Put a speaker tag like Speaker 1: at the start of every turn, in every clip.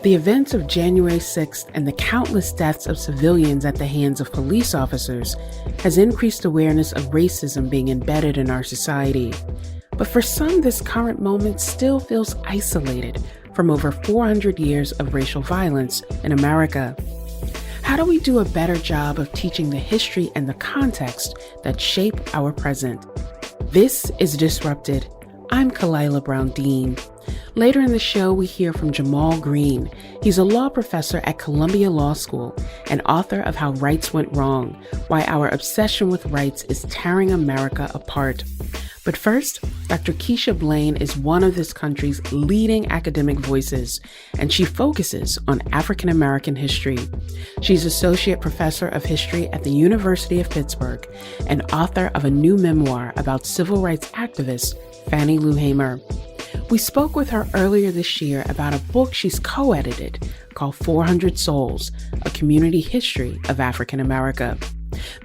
Speaker 1: The events of January 6th and the countless deaths of civilians at the hands of police officers has increased awareness of racism being embedded in our society. But for some, this current moment still feels isolated from over 400 years of racial violence in America. How do we do a better job of teaching the history and the context that shape our present? This is Disrupted. I'm Kalila Brown-Dean. Later in the show, we hear from Jamal Greene. He's a law professor at Columbia Law School and author of How Rights Went Wrong, Why Our Obsession with Rights is Tearing America Apart. But first, Dr. Keisha Blain is one of this country's leading academic voices, and she focuses on African American history. She's Associate Professor of History at the University of Pittsburgh and author of a new memoir about civil rights activist Fannie Lou Hamer. We spoke with her earlier this year about a book she's co-edited called 400 Souls, A Community History of African America.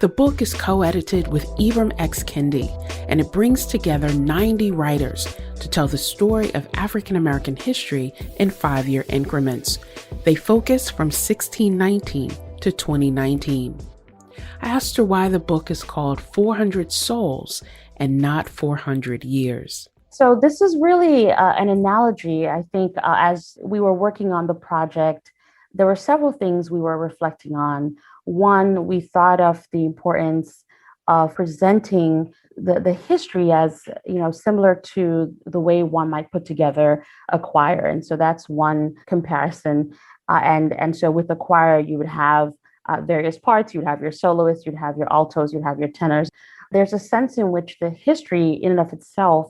Speaker 1: The book is co-edited with Ibram X. Kendi, and it brings together 90 writers to tell the story of African American history in 5-year increments. They focus from 1619 to 2019. I asked her why the book is called 400 Souls and not 400 Years.
Speaker 2: So this is really an analogy. I think as we were working on the project, there were several things we were reflecting on. One, we thought of the importance of presenting the history as, similar to the way one might put together a choir. And so that's one comparison. And so with the choir, you would have various parts. You'd have your soloists, you'd have your altos, you'd have your tenors. There's a sense in which the history in and of itself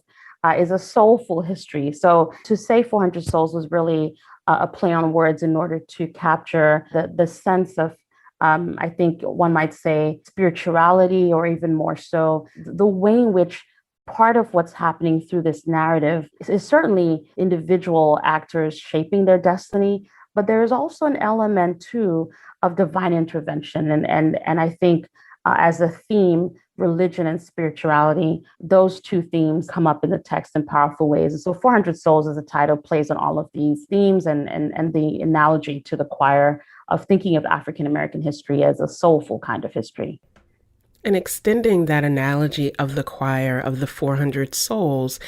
Speaker 2: is a soulful history. So to say 400 souls was really a play on words in order to capture the sense of, I think one might say, spirituality, or even more so, the way in which part of what's happening through this narrative is certainly individual actors shaping their destiny, but there is also an element too of divine intervention. And I think as a theme, religion and spirituality, those two themes come up in the text in powerful ways. And so 400 Souls as a title plays on all of these themes and the analogy to the choir of thinking of African American history as a soulful kind of history.
Speaker 1: And extending that analogy of the choir of the 400 souls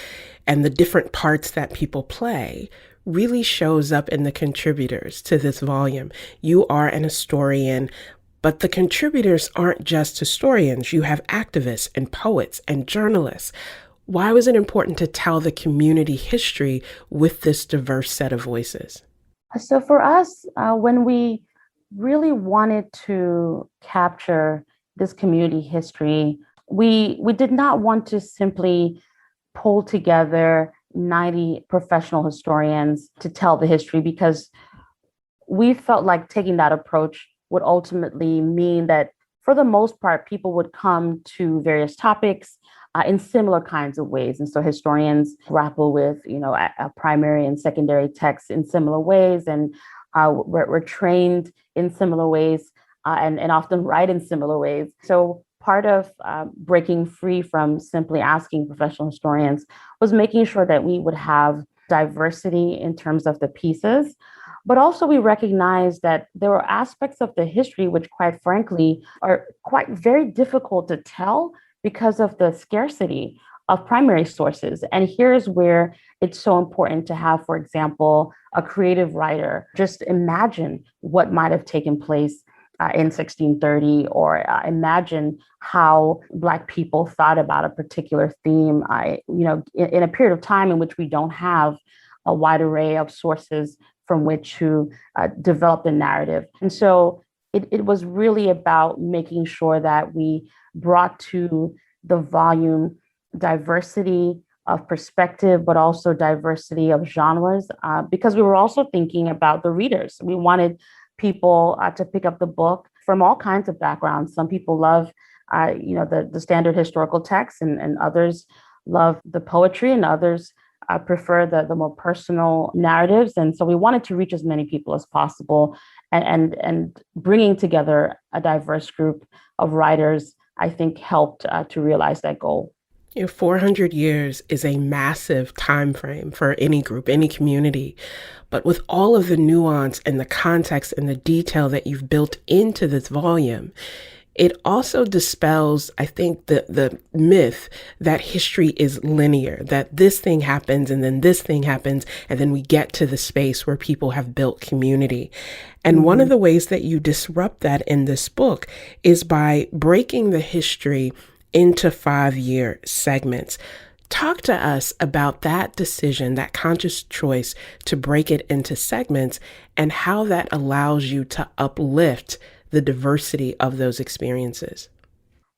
Speaker 1: and the different parts that people play really shows up in the contributors to this volume. You are an historian, but the contributors aren't just historians. You have activists and poets and journalists. Why was it important to tell the community history with this diverse set of voices?
Speaker 2: So for us, when we really wanted to capture this community history, we did not want to simply pull together 90 professional historians to tell the history, because we felt like taking that approach would ultimately mean that, for the most part, people would come to various topics in similar kinds of ways. And so historians grapple with, a primary and secondary texts in similar ways, and we're trained in similar ways and often write in similar ways. So part of breaking free from simply asking professional historians was making sure that we would have diversity in terms of the pieces. But also we recognize that there are aspects of the history which, quite frankly, are quite very difficult to tell because of the scarcity of primary sources. And here's where it's so important to have, for example, a creative writer just imagine what might have taken place in 1630, or imagine how Black people thought about a particular theme, in a period of time in which we don't have a wide array of sources from which to develop the narrative. And so it was really about making sure that we brought to the volume diversity of perspective, but also diversity of genres, because we were also thinking about the readers. We wanted people to pick up the book from all kinds of backgrounds. Some people love, the standard historical text, and others love the poetry, and others prefer the more personal narratives. And so we wanted to reach as many people as possible, and bringing together a diverse group of writers, I think, helped to realize that goal.
Speaker 1: 400 years is a massive time frame for any group, any community. But with all of the nuance and the context and the detail that you've built into this volume, it also dispels, I think, the myth that history is linear, that this thing happens and then this thing happens, and then we get to the space where people have built community. And one of the ways that you disrupt that in this book is by breaking the history into 5-year segments. Talk to us about that decision, that conscious choice to break it into segments, and how that allows you to uplift the diversity of those experiences.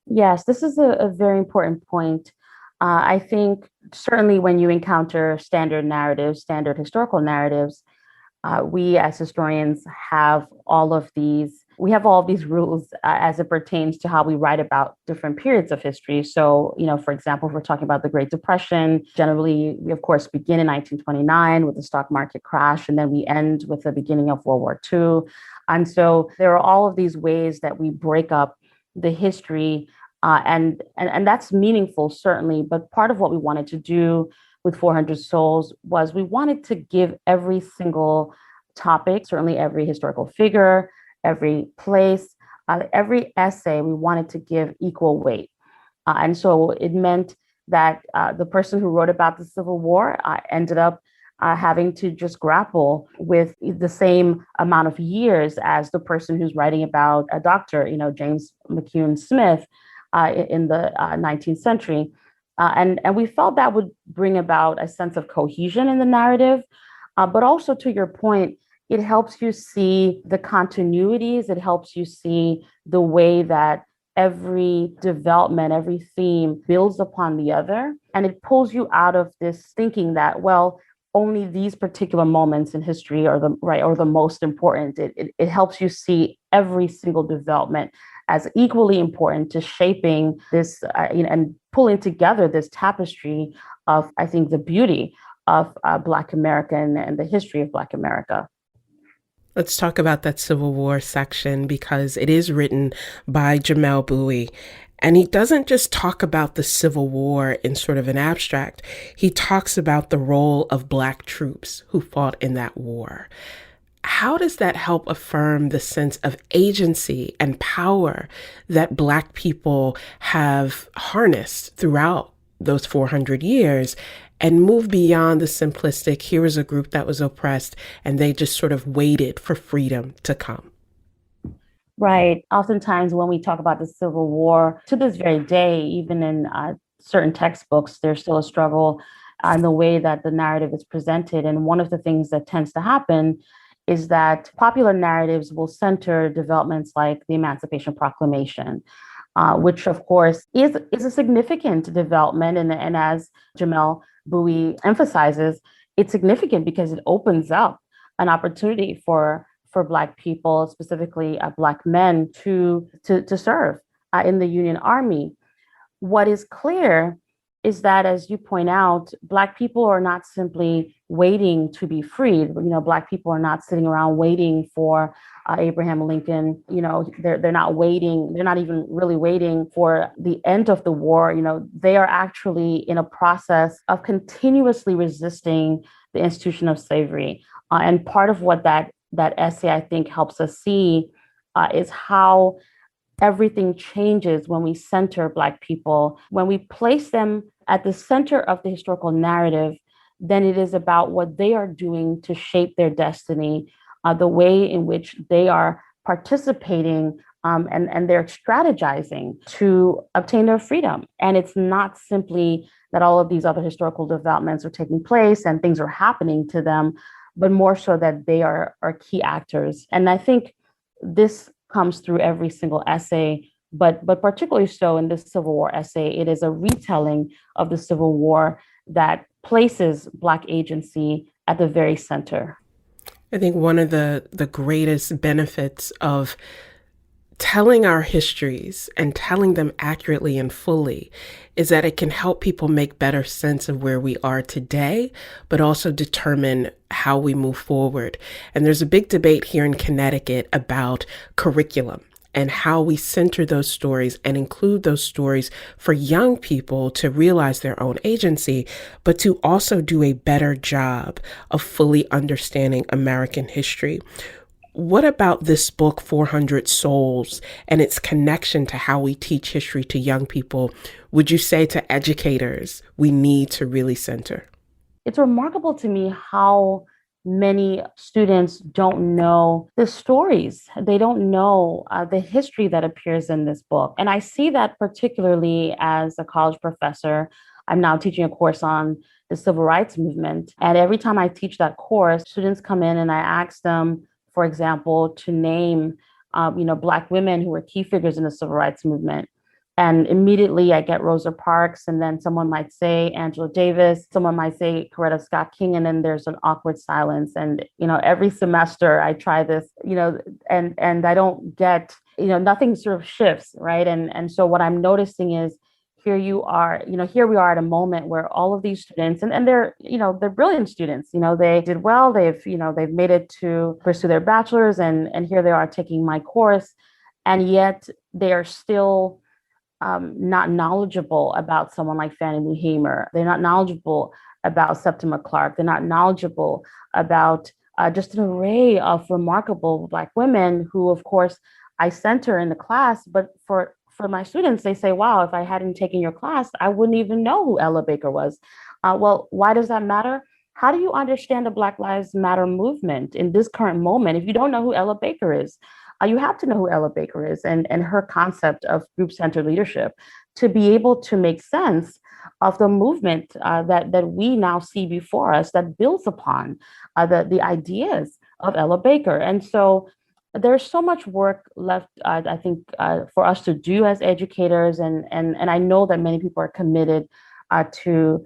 Speaker 2: Yes, this is a very important point. I think certainly when you encounter standard narratives, standard historical narratives, we as historians have all of these rules as it pertains to how we write about different periods of history. So, for example, if we're talking about the Great Depression, generally, we of course begin in 1929 with the stock market crash, and then we end with the beginning of World War II. And so there are all of these ways that we break up the history, and that's meaningful, certainly. But part of what we wanted to do with 400 Souls was we wanted to give every single topic, certainly every historical figure, every place, every essay, we wanted to give equal weight. And so it meant that the person who wrote about the Civil War ended up having to just grapple with the same amount of years as the person who's writing about a doctor, James McCune Smith in the 19th century. And we felt that would bring about a sense of cohesion in the narrative. But also, to your point, it helps you see the continuities. It helps you see the way that every development, every theme builds upon the other. And it pulls you out of this thinking that, well, only these particular moments in history are the most important. It helps you see every single development as equally important to shaping this and pulling together this tapestry of, I think, the beauty of Black America and the history of Black America.
Speaker 1: Let's talk about that Civil War section, because it is written by Jamelle Bouie. And he doesn't just talk about the Civil War in sort of an abstract. He talks about the role of Black troops who fought in that war. How does that help affirm the sense of agency and power that Black people have harnessed throughout those 400 years and move beyond the simplistic, here is a group that was oppressed and they just sort of waited for freedom to come?
Speaker 2: Right. Oftentimes when we talk about the Civil War, to this very day, even in certain textbooks, there's still a struggle in the way that the narrative is presented. And one of the things that tends to happen is that popular narratives will center developments like the Emancipation Proclamation, which of course is a significant development. And as Jamelle Bouie emphasizes, it's significant because it opens up an opportunity for Black people, specifically Black men, to serve in the Union Army. What is clear is that, as you point out, Black people are not simply waiting to be freed. Black people are not sitting around waiting for Abraham Lincoln. They're not waiting. They're not even really waiting for the end of the war. They are actually in a process of continuously resisting the institution of slavery. And part of what that essay, I think, helps us see is how everything changes when we center Black people. When we place them at the center of the historical narrative, then it is about what they are doing to shape their destiny, the way in which they are participating and they're strategizing to obtain their freedom. And it's not simply that all of these other historical developments are taking place and things are happening to them, but more so that they are key actors. And I think this comes through every single essay, but particularly so in this Civil War essay. It is a retelling of the Civil War that places Black agency at the very center.
Speaker 1: I think one of the greatest benefits of telling our histories and telling them accurately and fully is that it can help people make better sense of where we are today, but also determine how we move forward. And there's a big debate here in Connecticut about curriculum and how we center those stories and include those stories for young people to realize their own agency, but to also do a better job of fully understanding American history. What about this book, 400 Souls, and its connection to how we teach history to young people, would you say to educators we need to really center?
Speaker 2: It's remarkable to me how many students don't know the stories. They don't know the history that appears in this book. And I see that particularly as a college professor. I'm now teaching a course on the civil rights movement. And every time I teach that course, students come in and I ask them, for example, to name, Black women who were key figures in the civil rights movement. And immediately I get Rosa Parks, and then someone might say Angela Davis, someone might say Coretta Scott King, and then there's an awkward silence. And, every semester I try this, and I don't get, nothing sort of shifts, right? And so what I'm noticing is here we are at a moment where all of these students, and they're brilliant students, they did well, they've made it to pursue their bachelor's, and here they are taking my course, and yet they are still not knowledgeable about someone like Fannie Lou Hamer. They're not knowledgeable about Septima Clark. They're not knowledgeable about just an array of remarkable Black women who, of course, I center in the class, but for my students, they say, wow, if I hadn't taken your class, I wouldn't even know who Ella Baker was. Well, why does that matter? How do you understand the Black Lives Matter movement in this current moment if you don't know who Ella Baker is? You have to know who Ella Baker is and her concept of group-centered leadership to be able to make sense of the movement that we now see before us that builds upon the ideas of Ella Baker. And so there's so much work left, I think, for us to do as educators, and I know that many people are committed to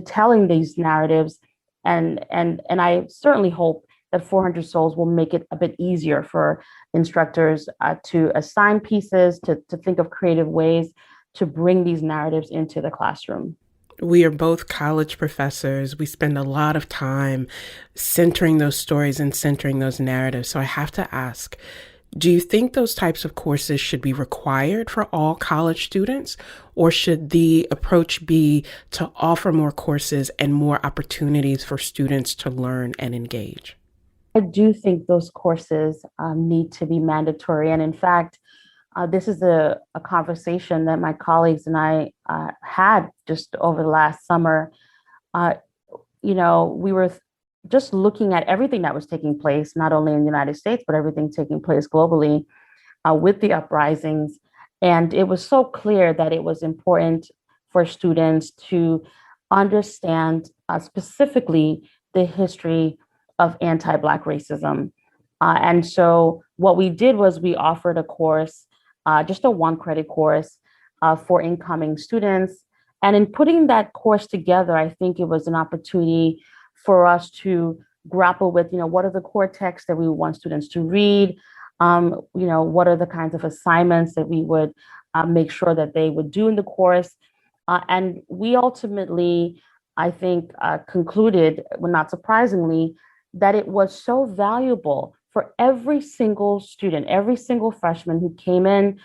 Speaker 2: telling these narratives, and I certainly hope that 400 Souls will make it a bit easier for instructors to assign pieces, to think of creative ways to bring these narratives into the classroom.
Speaker 1: We are both college professors. We spend a lot of time centering those stories and centering those narratives. So I have to ask, do you think those types of courses should be required for all college students, or should the approach be to offer more courses and more opportunities for students to learn and engage?
Speaker 2: I do think those courses need to be mandatory. And in fact, this is a conversation that my colleagues and I had just over the last summer. We were just looking at everything that was taking place, not only in the United States, but everything taking place globally with the uprisings. And it was so clear that it was important for students to understand specifically the history of anti-Black racism. And so what we did was we offered a course, just a 1-credit course for incoming students. And in putting that course together, I think it was an opportunity for us to grapple with, what are the core texts that we want students to read? What are the kinds of assignments that we would make sure that they would do in the course? And we ultimately, I think, concluded, well, not surprisingly, that it was so valuable for every single student, every single freshman who came in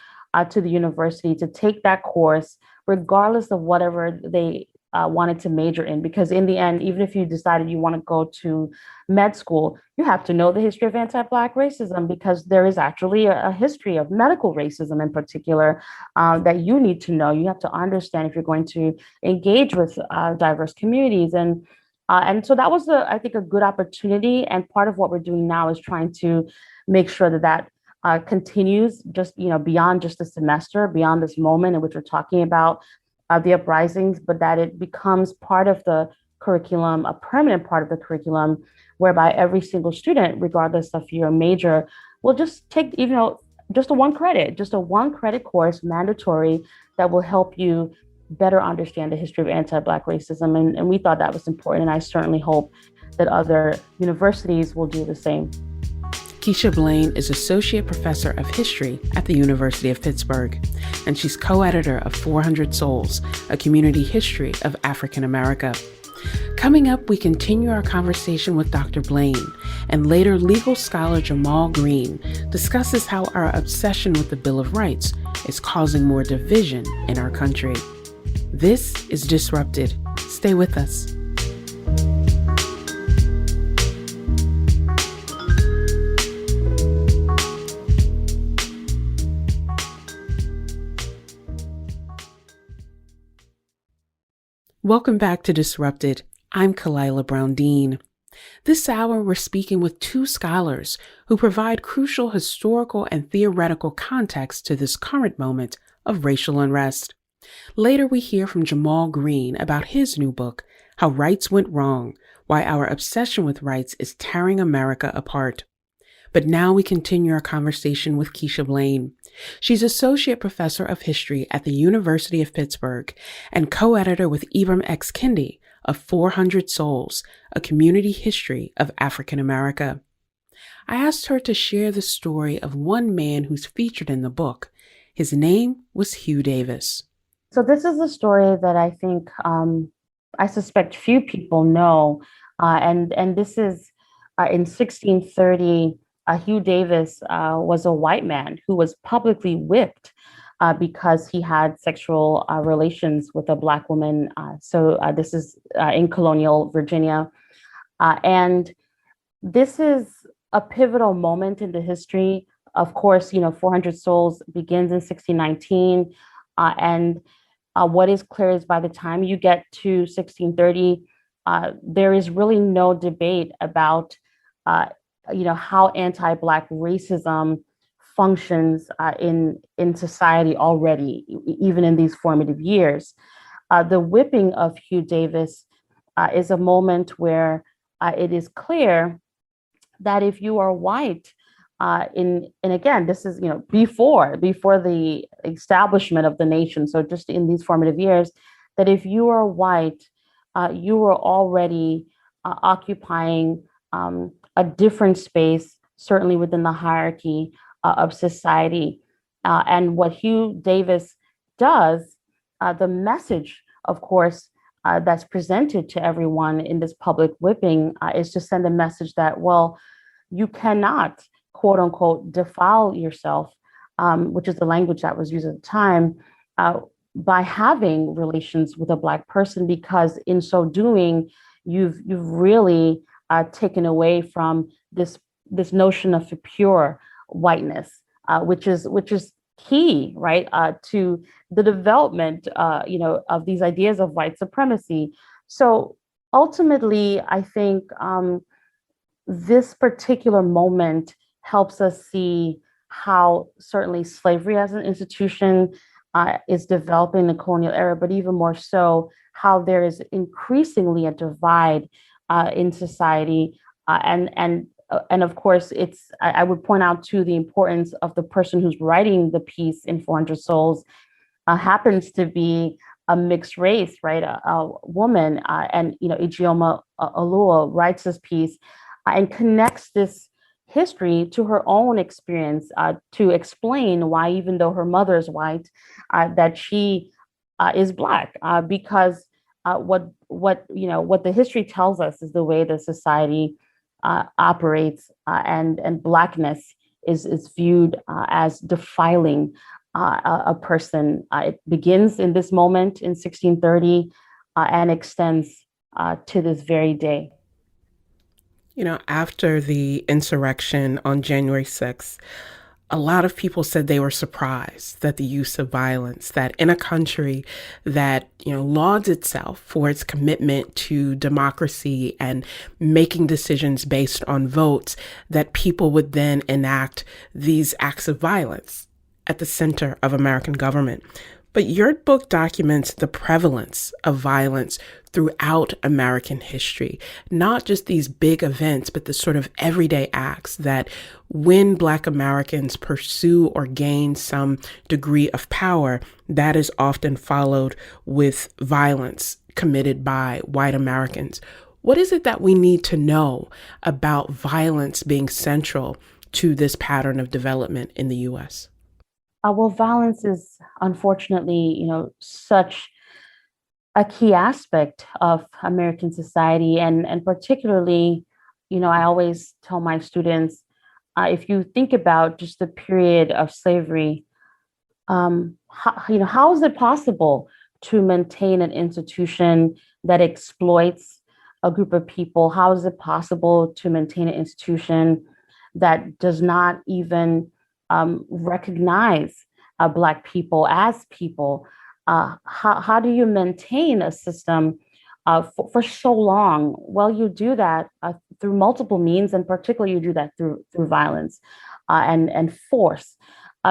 Speaker 2: to the university to take that course, regardless of whatever they wanted to major in. Because in the end, even if you decided you want to go to med school, you have to know the history of anti-Black racism, because there is actually a history of medical racism in particular that you need to know. You have to understand if you're going to engage with diverse communities. And so that was, I think, a good opportunity. And part of what we're doing now is trying to make sure that continues just, beyond just the semester, beyond this moment in which we're talking about the uprisings, but that it becomes part of the curriculum, a permanent part of the curriculum, whereby every single student, regardless of your major, will just take, just a 1-credit course, mandatory, that will help you better understand the history of anti-Black racism. And we thought that was important. And I certainly hope that other universities will do the same.
Speaker 1: Keisha Blain is Associate Professor of History at the University of Pittsburgh, and she's co-editor of 400 Souls, a community history of African America. Coming up, we continue our conversation with Dr. Blain, and later legal scholar Jamal Greene discusses how our obsession with the Bill of Rights is causing more division in our country. This is Disrupted. Stay with us. Welcome back to Disrupted. I'm Kalila Brown-Dean. This hour, we're speaking with two scholars who provide crucial historical and theoretical context to this current moment of racial unrest. Later, we hear from Jamal Greene about his new book, How Rights Went Wrong, Why Our Obsession with Rights is Tearing America Apart. But now we continue our conversation with Keisha Blain. She's Associate Professor of History at the University of Pittsburgh and co-editor with Ibram X. Kendi of 400 Souls, A Community History of African America. I asked her to share the story of one man who's featured in the book. His name was Hugh Davis.
Speaker 2: So this is a story that I think I suspect few people know, and this is in 1630. Hugh Davis was a white man who was publicly whipped because he had sexual relations with a Black woman. So this is in colonial Virginia. And this is a pivotal moment in the history. Of course, 400 Souls begins in 1619. And what is clear is by the time you get to 1630, there is really no debate about how anti-Black racism functions in society already, even in these formative years. The whipping of Hugh Davis is a moment where it is clear that if you are white, and again, this is before the establishment of the nation, so just in these formative years, that if you are white, you were already occupying a different space, certainly within the hierarchy of society. And what Hugh Davis does, the message, of course, that's presented to everyone in this public whipping is to send a message that, well, you cannot, quote unquote, defile yourself, which is the language that was used at the time, by having relations with a Black person, because in so doing, you've really taken away from this notion of pure whiteness, which is key, right, to the development, of these ideas of white supremacy. So ultimately, I think this particular moment helps us see how certainly slavery as an institution is developing in the colonial era, but even more so, how there is increasingly a divide in society, and of course, I would point out too the importance of the person who's writing the piece in 400 Souls happens to be a mixed race, right? A woman, and Ijeoma Oluo writes this piece and connects this history to her own experience to explain why, even though her mother is white, that she is Black, because what the history tells us is the way the society operates, and Blackness is viewed as defiling a person. It begins in this moment in 1630 and extends to this very day.
Speaker 1: After the insurrection on January 6th, a lot of people said they were surprised that the use of violence, that in a country that, lauds itself for its commitment to democracy and making decisions based on votes, that people would then enact these acts of violence at the center of American government. But your book documents the prevalence of violence throughout American history, not just these big events, but the sort of everyday acts that when Black Americans pursue or gain some degree of power, that is often followed with violence committed by white Americans. What is it that we need to know about violence being central to this pattern of development in the U.S.?
Speaker 2: Well, violence is unfortunately, such a key aspect of American society, and particularly, I always tell my students, if you think about just the period of slavery, how is it possible to maintain an institution that exploits a group of people? How is it possible to maintain an institution that does not even recognize Black people as people? How do you maintain a system for so long? Well, you do that through multiple means, and particularly you do that through violence and force,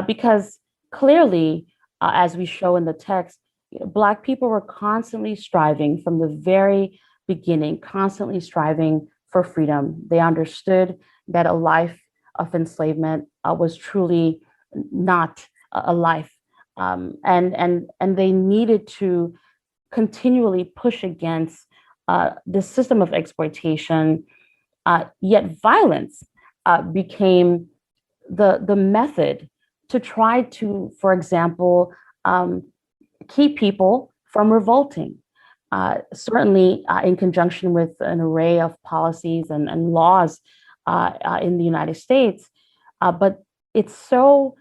Speaker 2: because clearly, as we show in the text, Black people were constantly striving from the very beginning, constantly striving for freedom. They understood that a life of enslavement was truly not a life, and they needed to continually push against the system of exploitation. Yet violence became the method to try to, for example, keep people from revolting. Certainly, in conjunction with an array of policies and laws in the United States, but it's so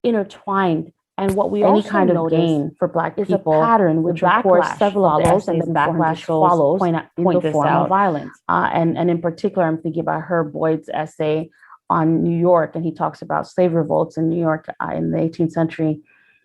Speaker 2: intertwined. And what we any kind of gain for Black people is a pattern, which of course several of the essays and the backlash follows point this out. Violence. And in particular, I'm thinking about Herb Boyd's essay on New York, and he talks about slave revolts in New York in the 18th century.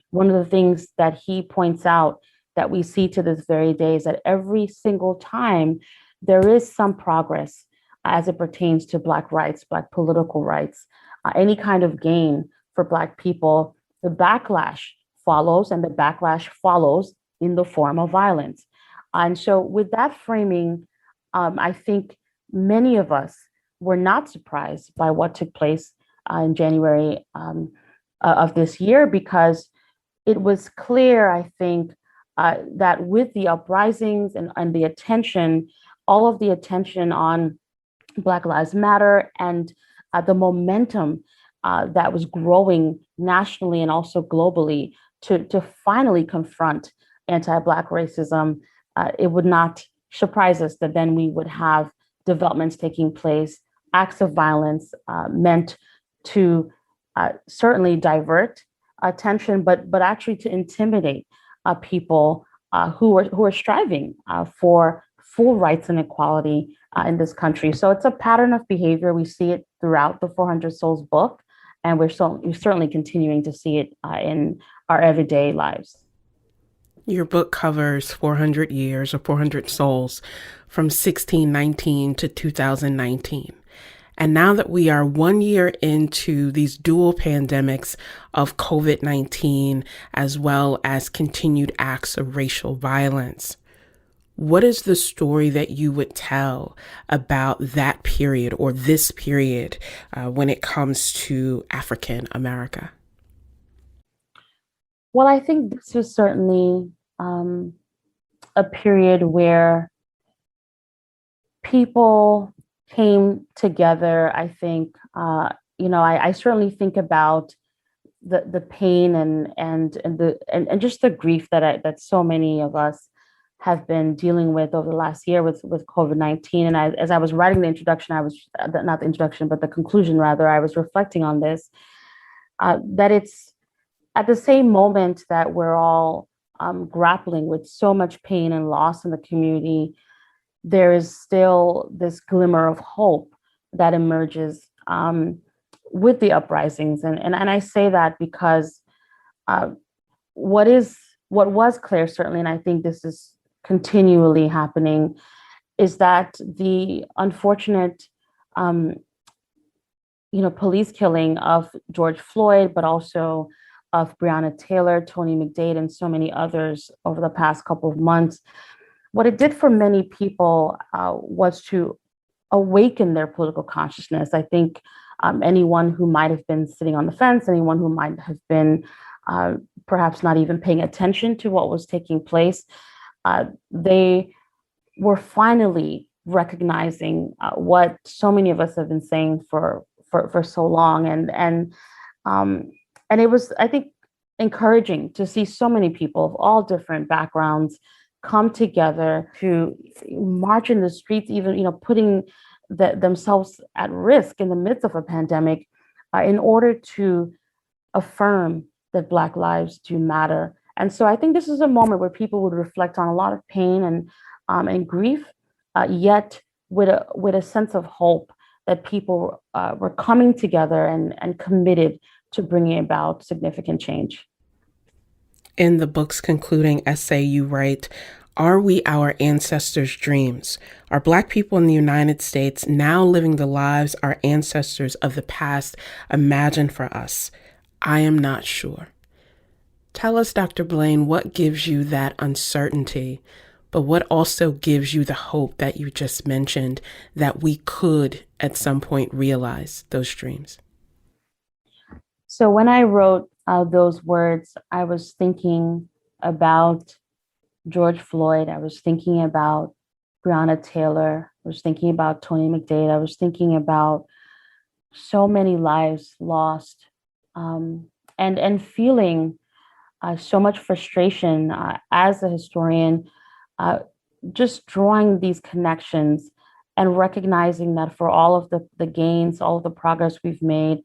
Speaker 2: One of the things that he points out that we see to this very day is that every single time there is some progress as it pertains to Black rights, Black political rights, any kind of gain for Black people, the backlash follows, and the backlash follows in the form of violence. And so with that framing, I think many of us were not surprised by what took place in January of this year, because it was clear, I think, that with the uprisings and the attention, all of the attention on Black Lives Matter and the momentum that was growing nationally and also globally to finally confront anti-Black racism, it would not surprise us that then we would have developments taking place, acts of violence meant to certainly divert attention, but actually to intimidate people who are striving for full rights and equality in this country. So it's a pattern of behavior. We see it throughout the 400 Souls book, and we're certainly continuing to see it in our everyday lives.
Speaker 1: Your book covers 400 years or 400 souls from 1619 to 2019. And now that we are 1 year into these dual pandemics of COVID-19, as well as continued acts of racial violence, what is the story that you would tell about that period or this period when it comes to African America?
Speaker 2: Well, I think this was certainly a period where people came together. I think, I certainly think about the pain and just the grief that so many of us have been dealing with over the last year with COVID-19. And as I was writing the introduction, I was not the introduction, but the conclusion rather, I was reflecting on this, that it's at the same moment that we're all grappling with so much pain and loss in the community, there is still this glimmer of hope that emerges with the uprisings. And I say that because what was clear, certainly, and I think this is continually happening, is that the unfortunate police killing of George Floyd, but also of Breonna Taylor, Tony McDade, and so many others over the past couple of months, what it did for many people was to awaken their political consciousness. I think anyone who might have been sitting on the fence, anyone who might have been perhaps not even paying attention to what was taking place, they were finally recognizing what so many of us have been saying for so long, and it was, I think, encouraging to see so many people of all different backgrounds come together to march in the streets, even, putting themselves at risk in the midst of a pandemic, in order to affirm that Black lives do matter. And so I think this is a moment where people would reflect on a lot of pain and grief, yet with a sense of hope that people were coming together and committed to bringing about significant change.
Speaker 1: In the book's concluding essay, you write, "Are we our ancestors' dreams? Are Black people in the United States now living the lives our ancestors of the past imagined for us? I am not sure." Tell us, Dr. Blain, what gives you that uncertainty, but what also gives you the hope that you just mentioned that we could at some point realize those dreams?
Speaker 2: So when I wrote those words, I was thinking about George Floyd. I was thinking about Breonna Taylor. I was thinking about Tony McDade. I was thinking about so many lives lost, and feeling so much frustration as a historian, uh, just drawing these connections and recognizing that for all of the gains, all of the progress we've made,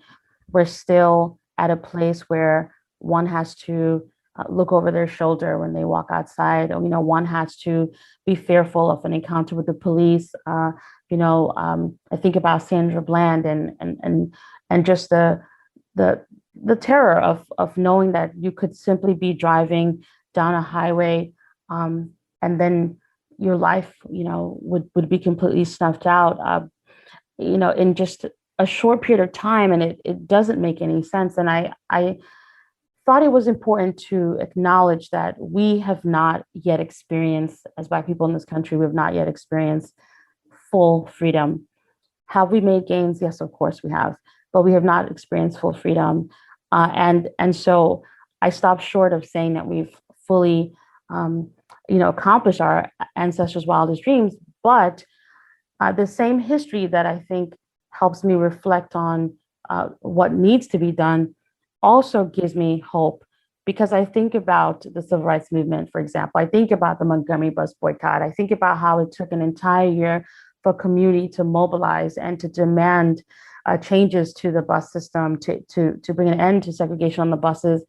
Speaker 2: we're still at a place where one has to look over their shoulder when they walk outside. Or, one has to be fearful of an encounter with the police. I think about Sandra Bland and just the terror of knowing that you could simply be driving down a highway, and then your life, would be completely snuffed out, in just a short period of time, and it doesn't make any sense. And I thought it was important to acknowledge that we have not yet experienced, as Black people in this country, we have not yet experienced full freedom. Have we made gains? Yes, of course we have, but we have not experienced full freedom. And so I stopped short of saying that we've fully, accomplished our ancestors' wildest dreams. But the same history that I think helps me reflect on what needs to be done also gives me hope, because I think about the civil rights movement, for example. I think about the Montgomery bus boycott. I think about how it took an entire year for community to mobilize and to demand changes to the bus system to bring an end to segregation on the buses.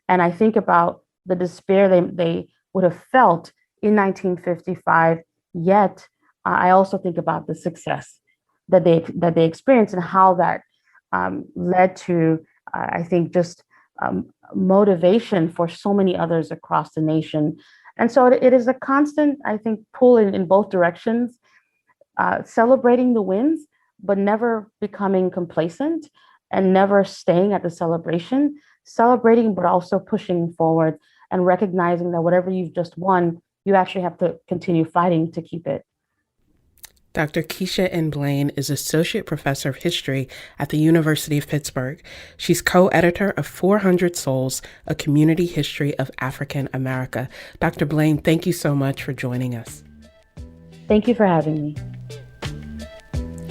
Speaker 2: And I think about the despair they would have felt in 1955. Yet I also think about the success that they experienced and how that led to, I think, just motivation for so many others across the nation. And so it is a constant, I think, pull in both directions, celebrating the wins, but never becoming complacent and never staying at the celebration, celebrating, but also pushing forward and recognizing that whatever you've just won, you actually have to continue fighting to keep it.
Speaker 1: Dr. Keisha N. Blain is Associate Professor of History at the University of Pittsburgh. She's co-editor of 400 Souls, A Community History of African America. Dr. Blain, thank you so much for joining us.
Speaker 2: Thank you for having me.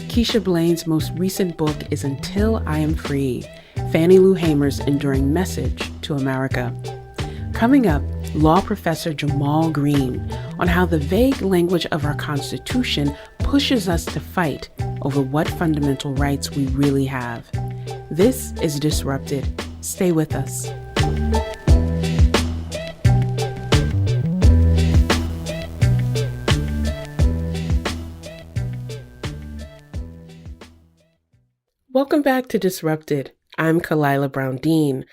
Speaker 1: Keisha Blain's most recent book is Until I Am Free, Fannie Lou Hamer's enduring message to America. Coming up, law professor Jamal Greene on how the vague language of our Constitution pushes us to fight over what fundamental rights we really have. This is Disrupted. Stay with us. Welcome back to Disrupted. I'm Kalila Brown-Dean.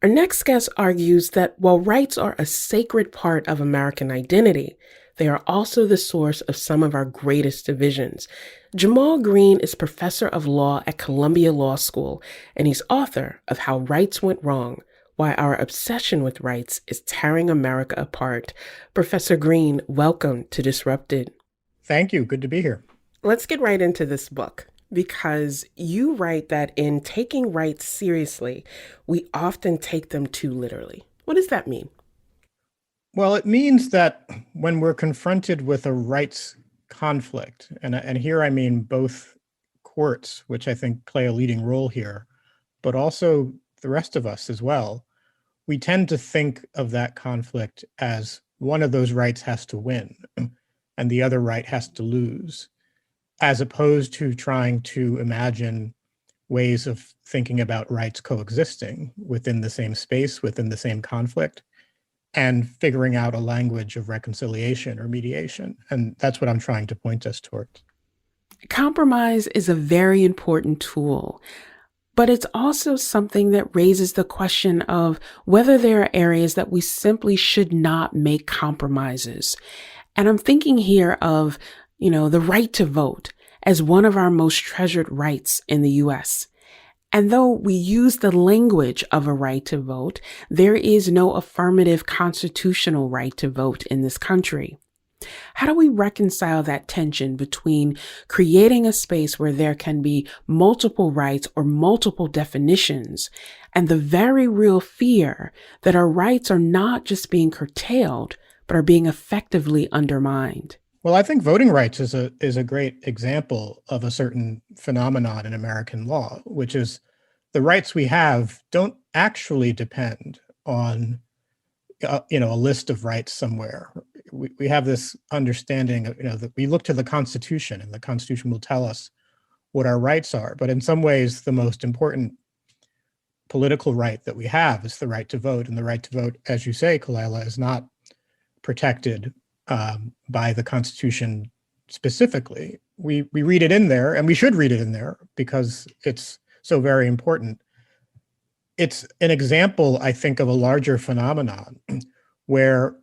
Speaker 1: Our next guest argues that while rights are a sacred part of American identity, they are also the source of some of our greatest divisions. Jamal Greene is professor of law at Columbia Law School, and he's author of How Rights Went Wrong, Why Our Obsession with Rights is Tearing America Apart. Professor Greene, welcome to Disrupted.
Speaker 3: Thank you. Good to be here.
Speaker 1: Let's get right into this book, because you write that in taking rights seriously, we often take them too literally. What does that mean?
Speaker 3: Well, it means that when we're confronted with a rights conflict, and here I mean both courts, which I think play a leading role here, but also the rest of us as well, we tend to think of that conflict as one of those rights has to win and the other right has to lose, as opposed to trying to imagine ways of thinking about rights coexisting within the same space, within the same conflict, and figuring out a language of reconciliation or mediation. And that's what I'm trying to point us towards.
Speaker 1: Compromise is a very important tool, but it's also something that raises the question of whether there are areas that we simply should not make compromises. And I'm thinking here of, the right to vote as one of our most treasured rights in the US. And though we use the language of a right to vote, there is no affirmative constitutional right to vote in this country. How do we reconcile that tension between creating a space where there can be multiple rights or multiple definitions and the very real fear that our rights are not just being curtailed, but are being effectively undermined?
Speaker 3: Well, I think voting rights is a great example of a certain phenomenon in American law, which is the rights we have don't actually depend on a list of rights somewhere. We have this understanding of, that we look to the Constitution, and the Constitution will tell us what our rights are. But in some ways, the most important political right that we have is the right to vote. And the right to vote, as you say, Kalila, is not protected by the Constitution specifically. We read it in there, and we should read it in there because it's so very important. It's an example, I think, of a larger phenomenon where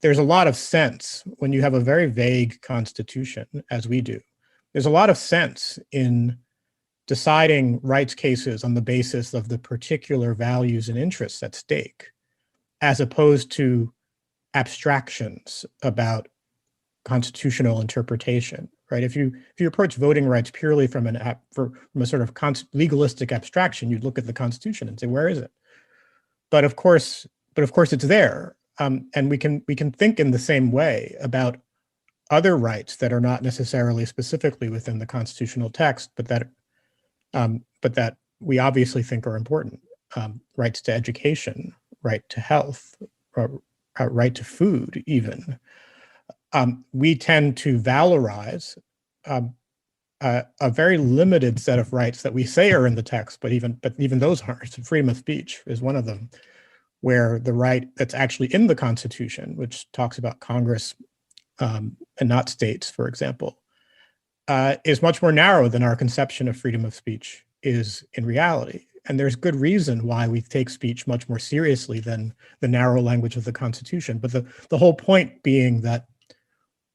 Speaker 3: there's a lot of sense when you have a very vague Constitution, as we do. There's a lot of sense in deciding rights cases on the basis of the particular values and interests at stake, as opposed to abstractions about constitutional interpretation, right? If you approach voting rights purely from a sort of legalistic abstraction, you'd look at the Constitution and say, where is it? But of course it's there, and we can think in the same way about other rights that are not necessarily specifically within the constitutional text, but that we obviously think are important. Rights to education, right to health, right to food, even. We tend to valorize a very limited set of rights that we say are in the text, but even those aren't. Freedom of speech is one of them, where the right that's actually in the Constitution, which talks about Congress and not states, for example, is much more narrow than our conception of freedom of speech is in reality. And there's good reason why we take speech much more seriously than the narrow language of the Constitution. But the whole point being that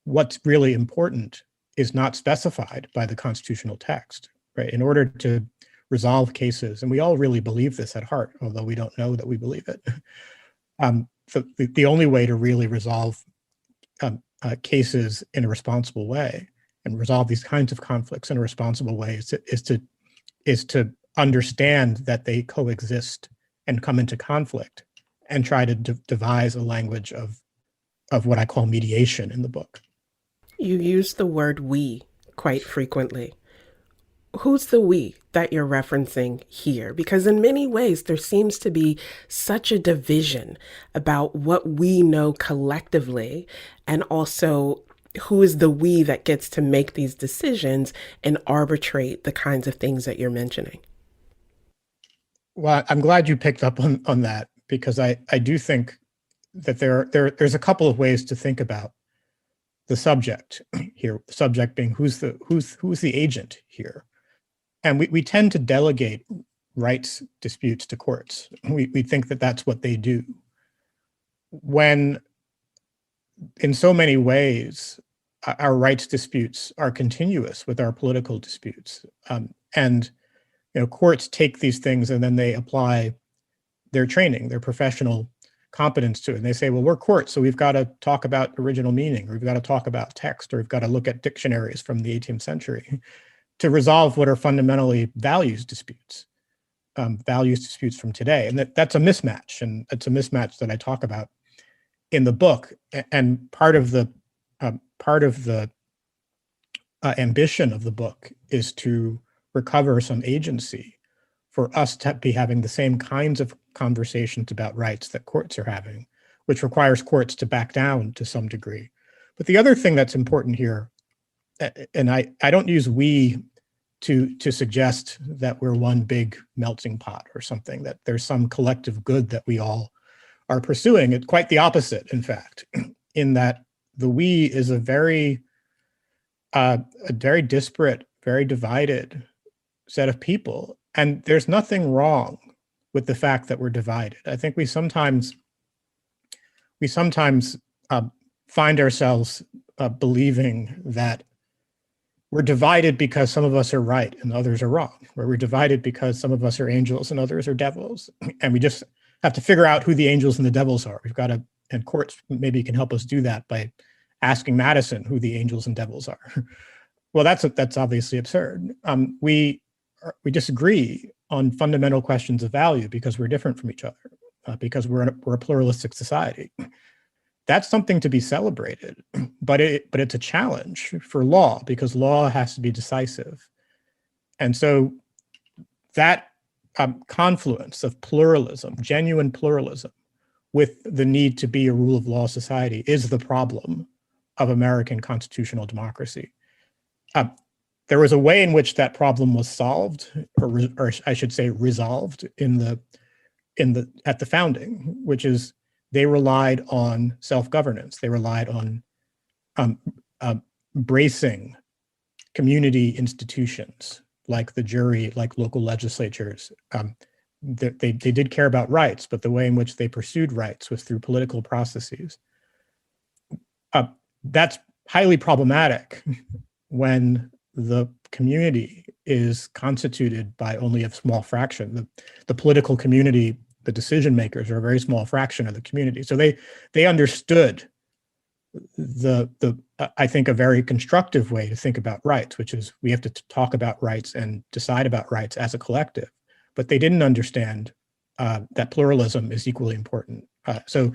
Speaker 3: what's really important is not specified by the constitutional text, right? In order to resolve cases, and we all really believe this at heart, although we don't know that we believe it. The only way to really resolve cases in a responsible way and resolve these kinds of conflicts in a responsible way is to understand that they coexist and come into conflict, and try to devise a language of what I call mediation in the book.
Speaker 1: You use the word we quite frequently. Who's the we that you're referencing here? Because in many ways, there seems to be such a division about what we know collectively, and also who is the we that gets to make these decisions and arbitrate the kinds of things that you're mentioning.
Speaker 3: Well, I'm glad you picked up on that, because I do think that there's a couple of ways to think about the subject here. The subject being who's the agent here, and we tend to delegate rights disputes to courts. We think that that's what they do, when in so many ways our rights disputes are continuous with our political disputes, and courts take these things and then they apply their training, their professional competence to it. And they say, well, we're courts, so we've got to talk about original meaning, or we've got to talk about text, or we've got to look at dictionaries from the 18th century to resolve what are fundamentally values disputes from today. And that's a mismatch. And it's a mismatch that I talk about in the book. And part of the ambition of the book is to recover some agency for us to be having the same kinds of conversations about rights that courts are having, which requires courts to back down to some degree. But the other thing that's important here, and I don't use we to suggest that we're one big melting pot or something, that there's some collective good that we all are pursuing. It's quite the opposite, in fact, in that the we is a very disparate, very divided set of people. And there's nothing wrong with the fact that we're divided. I think we sometimes find ourselves believing that we're divided because some of us are right and others are wrong, or we're divided because some of us are angels and others are devils. And we just have to figure out who the angels and the devils are. We've got to, and courts maybe can help us do that by asking Madison who the angels and devils are. Well, that's obviously absurd. We disagree on fundamental questions of value because we're different from each other, because we're a pluralistic society. That's something to be celebrated, but it's a challenge for law because law has to be decisive. And so that confluence of pluralism, genuine pluralism, with the need to be a rule of law society is the problem of American constitutional democracy. There was a way in which that problem was solved, or I should say resolved, at the founding, which is they relied on self-governance. They relied on bracing community institutions like the jury, like local legislatures. They did care about rights, but the way in which they pursued rights was through political processes. That's highly problematic when the community is constituted by only a small fraction. The political community, the decision makers, are a very small fraction of the community. So they understood I think a very constructive way to think about rights, which is we have to talk about rights and decide about rights as a collective. But they didn't understand that pluralism is equally important. So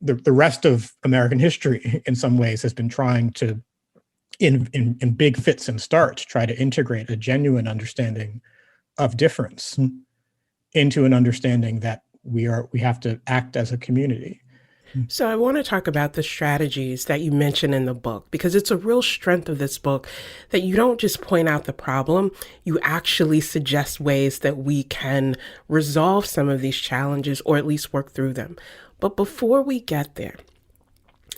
Speaker 3: the rest of American history, in some ways, has been trying to, in big fits and starts, try to integrate a genuine understanding of difference into an understanding that we have to act as a community.
Speaker 1: So I want to talk about the strategies that you mention in the book, because it's a real strength of this book that you don't just point out the problem, you actually suggest ways that we can resolve some of these challenges or at least work through them. But before we get there,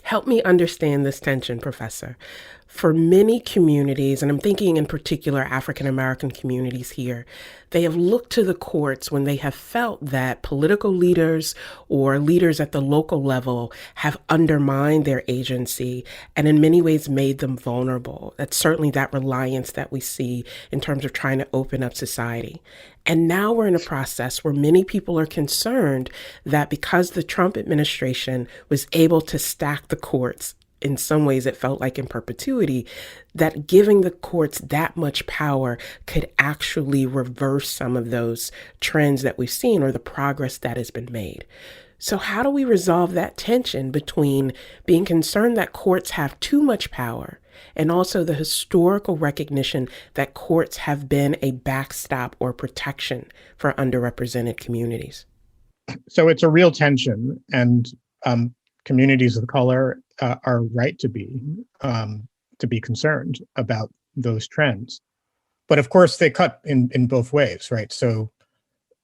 Speaker 1: help me understand this tension, Professor. For many communities, and I'm thinking in particular African-American communities here, they have looked to the courts when they have felt that political leaders or leaders at the local level have undermined their agency and in many ways made them vulnerable. That's certainly that reliance that we see in terms of trying to open up society. And now we're in a process where many people are concerned that because the Trump administration was able to stack the courts, in some ways it felt like in perpetuity, that giving the courts that much power could actually reverse some of those trends that we've seen or the progress that has been made. So how do we resolve that tension between being concerned that courts have too much power and also the historical recognition that courts have been a backstop or protection for underrepresented communities?
Speaker 3: So it's a real tension, and communities of color are right to be concerned about those trends. But of course, they cut in both ways, right? So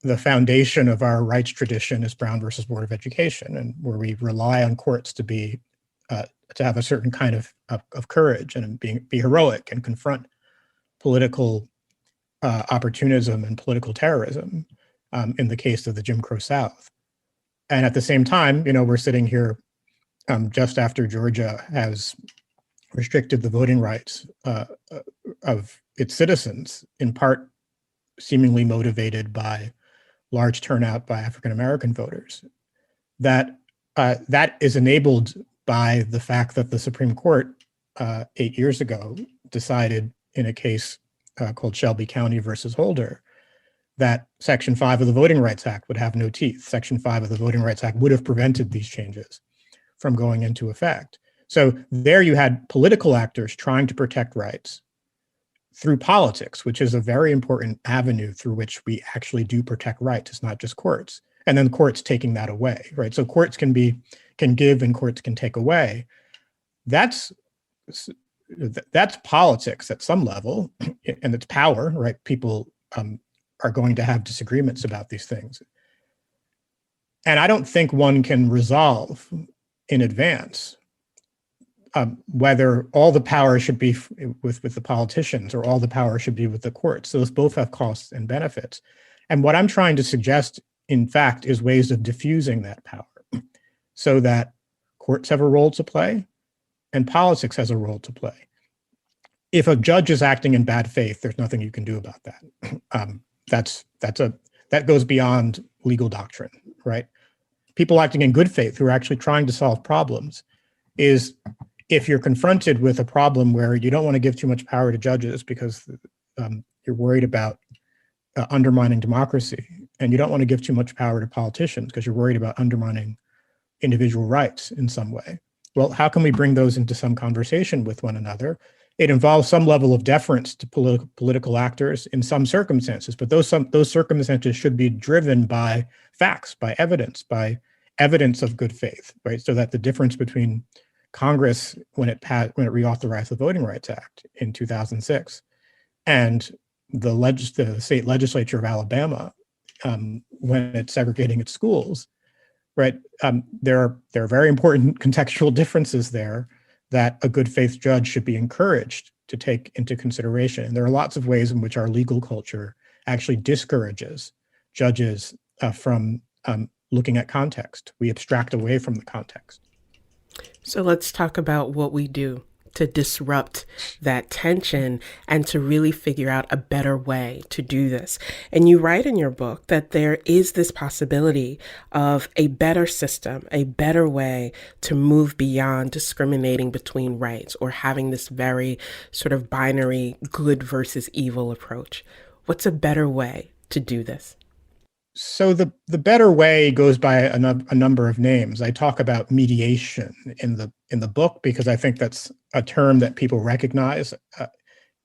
Speaker 3: the foundation of our rights tradition is Brown versus Board of Education, and where we rely on courts to be to have a certain kind of courage and be heroic and confront political opportunism and political terrorism in the case of the Jim Crow South. And at the same time, we're sitting here just after Georgia has restricted the voting rights of its citizens, in part seemingly motivated by large turnout by African-American voters. That is enabled by the fact that the Supreme Court 8 years ago decided in a case called Shelby County versus Holder that Section 5 of the Voting Rights Act would have no teeth. Section 5 of the Voting Rights Act would have prevented these changes from going into effect. So there you had political actors trying to protect rights through politics, which is a very important avenue through which we actually do protect rights. It's not just courts. and then courts taking that away, right? So courts can give and courts can take away. That's politics at some level, and it's power, right? People are going to have disagreements about these things. And I don't think one can resolve in advance whether all the power should be with the politicians or all the power should be with the courts. So those both have costs and benefits. And what I'm trying to suggest, in fact, is ways of diffusing that power so that courts have a role to play and politics has a role to play. If a judge is acting in bad faith, there's nothing you can do about that. That goes beyond legal doctrine, right? People acting in good faith who are actually trying to solve problems is, if you're confronted with a problem where you don't want to give too much power to judges because you're worried about undermining democracy, and you don't want to give too much power to politicians because you're worried about undermining individual rights in some way. Well, how can we bring those into some conversation with one another? It involves some level of deference to political actors in some circumstances, but those circumstances should be driven by facts, by evidence of good faith, right? So that the difference between Congress, when it reauthorized the Voting Rights Act in 2006, and the state legislature of Alabama, when it's segregating its schools, right? There are very important contextual differences there that a good faith judge should be encouraged to take into consideration. And there are lots of ways in which our legal culture actually discourages judges from looking at context. We abstract away from the context.
Speaker 1: So let's talk about what we do to disrupt that tension and to really figure out a better way to do this. And you write in your book that there is this possibility of a better system, a better way to move beyond discriminating between rights or having this very sort of binary good versus evil approach. What's a better way to do this?
Speaker 3: So the better way goes by a number of names. I talk about mediation in the book because I think that's a term that people recognize.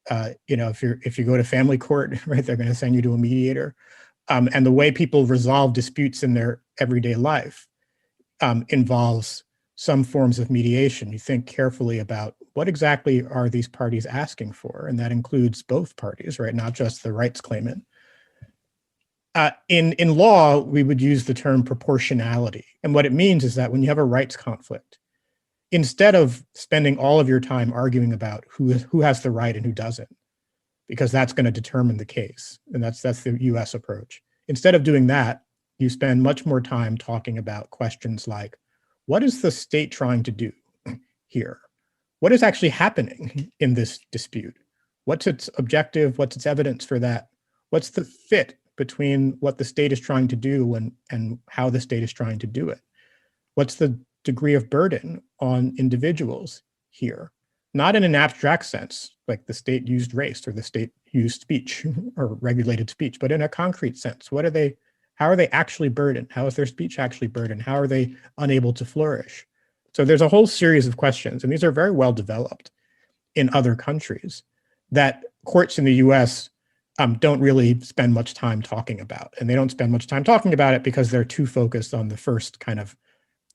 Speaker 3: If you go to family court, right, they're going to send you to a mediator, and the way people resolve disputes in their everyday life involves some forms of mediation. You think carefully about what exactly are these parties asking for, and that includes both parties, right, not just the rights claimant. In law, we would use the term proportionality. And what it means is that when you have a rights conflict, instead of spending all of your time arguing about who has the right and who doesn't, because that's going to determine the case, and that's the US approach. Instead of doing that, you spend much more time talking about questions like, what is the state trying to do here? What is actually happening in this dispute? What's its objective? What's its evidence for that? What's the fit between what the state is trying to do and how the state is trying to do it? What's the degree of burden on individuals here? Not in an abstract sense, like the state used race or the state used speech or regulated speech, but in a concrete sense. How are they actually burdened? How is their speech actually burdened? How are they unable to flourish? So there's a whole series of questions, and these are very well developed in other countries that courts in the US don't really spend much time talking about. And they don't spend much time talking about it because they're too focused on the first kind of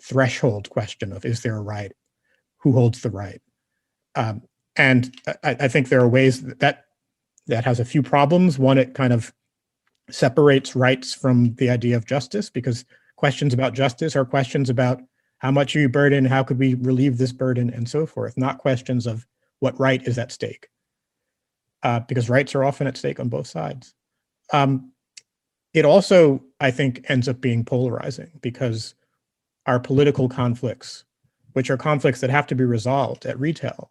Speaker 3: threshold question of, is there a right? Who holds the right? And I think there are ways that has a few problems. One, it kind of separates rights from the idea of justice, because questions about justice are questions about how much are you burdened, how could we relieve this burden, and so forth, not questions of what right is at stake. Because rights are often at stake on both sides. It also, I think, ends up being polarizing because our political conflicts, which are conflicts that have to be resolved at retail,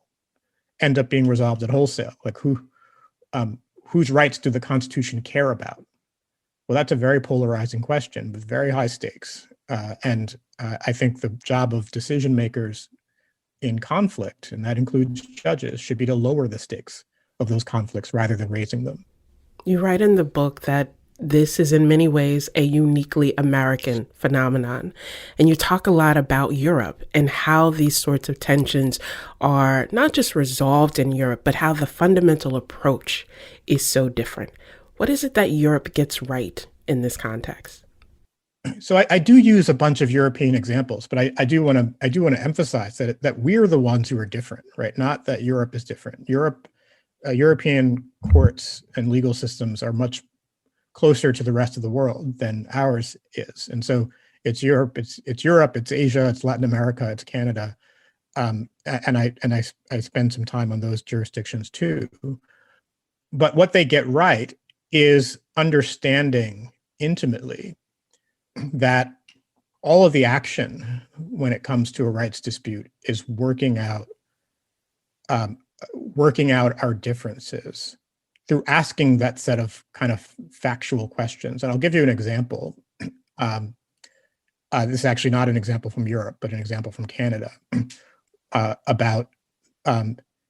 Speaker 3: end up being resolved at wholesale. Like whose rights do the Constitution care about? Well, that's a very polarizing question with very high stakes. And I think the job of decision makers in conflict, and that includes judges, should be to lower the stakes of those conflicts rather than raising them.
Speaker 1: You write in the book that this is in many ways a uniquely American phenomenon. And you talk a lot about Europe and how these sorts of tensions are not just resolved in Europe, but how the fundamental approach is so different. What is it that Europe gets right in this context?
Speaker 3: So I do use a bunch of European examples, but I do want to emphasize that we're the ones who are different, right? Not that Europe is different. European courts and legal systems are much closer to the rest of the world than ours is, and so it's Europe, it's Asia, it's Latin America, it's Canada, and I spend some time on those jurisdictions too. But what they get right is understanding intimately that all of the action when it comes to a rights dispute is working out our differences through asking that set of kind of factual questions. And I'll give you an example. This is actually not an example from Europe, but an example from Canada about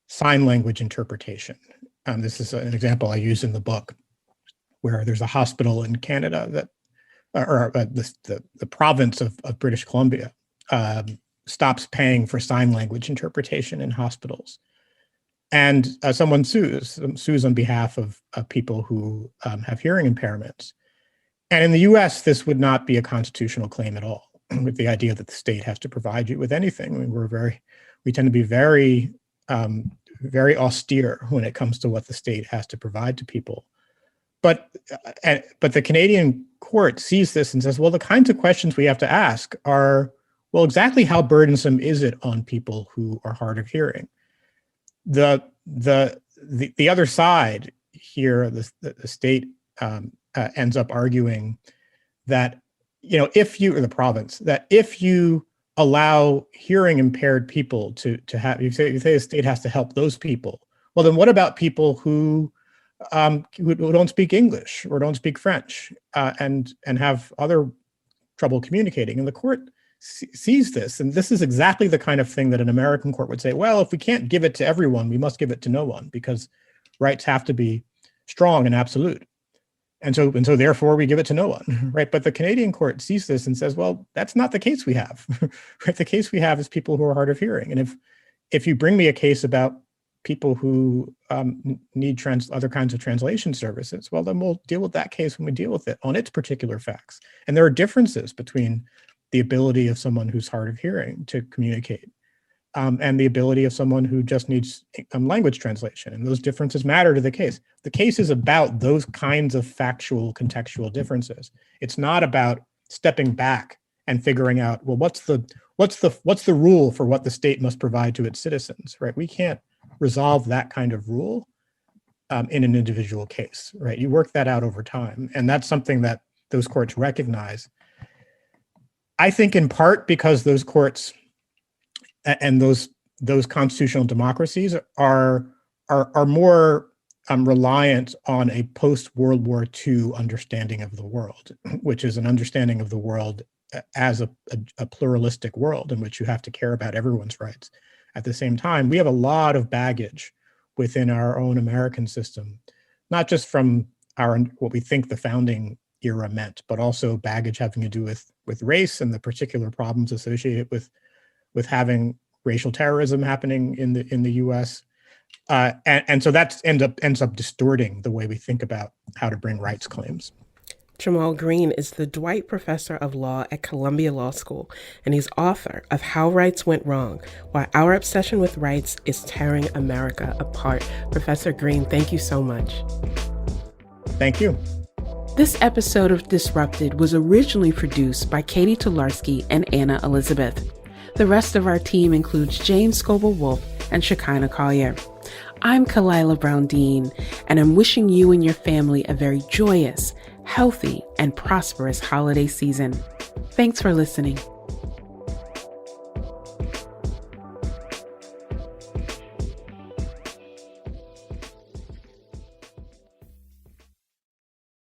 Speaker 3: sign language interpretation. This is an example I use in the book, where there's a hospital in Canada that, the province of British Columbia stops paying for sign language interpretation in hospitals. And someone sues on behalf of people who have hearing impairments. And in the US, this would not be a constitutional claim at all, with the idea that the state has to provide you with anything. I mean, we tend to be very, very austere when it comes to what the state has to provide to people. But the Canadian court sees this and says, well, the kinds of questions we have to ask are, well, exactly how burdensome is it on people who are hard of hearing? The other side here, the state ends up arguing that, or the province, that if you allow hearing impaired people to have, you say the state has to help those people. Well, then what about people who don't speak English or don't speak French and have other trouble communicating? And the court sees this, and this is exactly the kind of thing that an American court would say, well, if we can't give it to everyone, we must give it to no one, because rights have to be strong and absolute. And so therefore we give it to no one, right? But the Canadian court sees this and says, well, that's not the case we have, right? The case we have is people who are hard of hearing. And if you bring me a case about people who need other kinds of translation services, well, then we'll deal with that case when we deal with it on its particular facts. And there are differences between the ability of someone who's hard of hearing to communicate and the ability of someone who just needs language translation. And those differences matter to the case. The case is about those kinds of factual, contextual differences. It's not about stepping back and figuring out, well, what's the rule for what the state must provide to its citizens, right? We can't resolve that kind of rule in an individual case, right? You work that out over time. And that's something that those courts recognize. I think in part because those courts and those constitutional democracies are more reliant on a post-World War II understanding of the world, which is an understanding of the world as a pluralistic world in which you have to care about everyone's rights. At the same time, we have a lot of baggage within our own American system, not just from what we think the founding era meant, but also baggage having to do with race and the particular problems associated with having racial terrorism happening in the U.S. And so that ends up distorting the way we think about how to bring rights claims.
Speaker 1: Jamal Greene is the Dwight Professor of Law at Columbia Law School, and he's author of How Rights Went Wrong, Why Our Obsession with Rights is Tearing America Apart. Professor Greene, thank you so much.
Speaker 3: Thank you.
Speaker 1: This episode of Disrupted was originally produced by Catie Talarski and Anna Elizabeth. The rest of our team includes James Szkobel-Wolff and Zshekinah Collier. I'm Kalila Brown-Dean, and I'm wishing you and your family a very joyous, healthy, and prosperous holiday season. Thanks for listening.